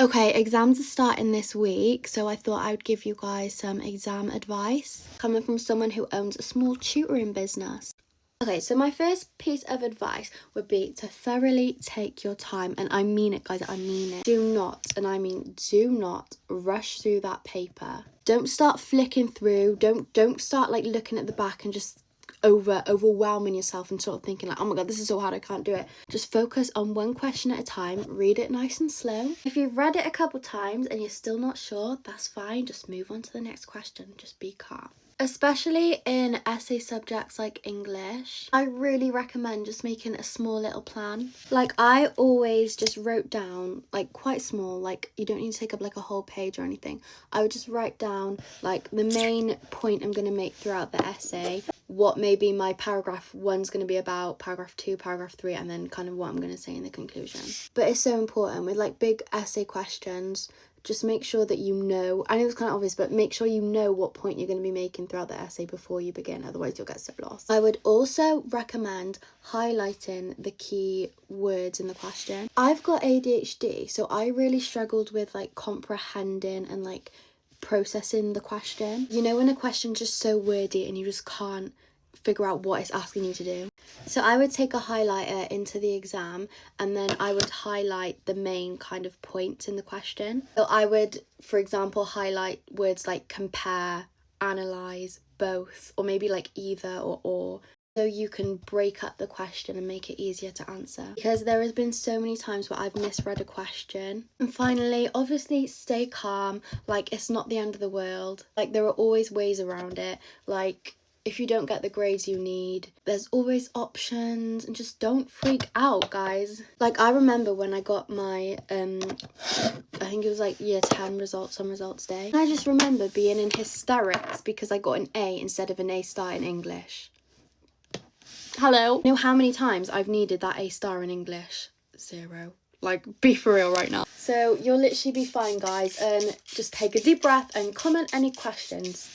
Okay, exams are starting this week, so I thought I would give you guys some exam advice coming from someone who owns a small tutoring business. Okay, so my first piece of advice would be to thoroughly take your time, and I mean it, guys, I mean it. Do not, and I mean do not, rush through that paper. Don't start flicking through, don't start like looking at the back and just overwhelming yourself and sort of thinking like, oh my god, this is so hard, I can't do it. Just focus on one question at a time, read it nice and slow. If you've read it a couple times and you're still not sure, that's fine, just move on to the next question, just be calm. Especially in essay subjects like English, I really recommend just making a small little plan. Like I always just wrote down like quite small, like you don't need to take up like a whole page or anything. I would just write down like the main point I'm going to make throughout the essay, what maybe my paragraph 1's going to be about, paragraph 2, paragraph 3, and then kind of what I'm going to say in the conclusion. But it's so important with like big essay questions. Just make sure that you know, I know it's kind of obvious, but make sure you know what point you're going to be making throughout the essay before you begin, otherwise you'll get so lost. I would also recommend highlighting the key words in the question. I've got ADHD, so I really struggled with like comprehending and like processing the question. You know when a question's just so wordy and you just can't figure out what it's asking you to do. So I would take a highlighter into the exam and then I would highlight the main kind of points in the question. So I would, for example, highlight words like compare, analyse, both, or maybe like either or. So you can break up the question and make it easier to answer. Because there has been so many times where I've misread a question. And finally, obviously stay calm. Like it's not the end of the world. Like there are always ways around it. Like if you don't get the grades you need, there's always options, and just don't freak out, guys. Like I remember when I got my I think it was like year 10 results on results day. I just remember being in hysterics because I got an A instead of an A star in English. Hello. You know how many times I've needed that A star in English? 0. Like, be for real right now. So you'll literally be fine, guys, and just take a deep breath and comment any questions.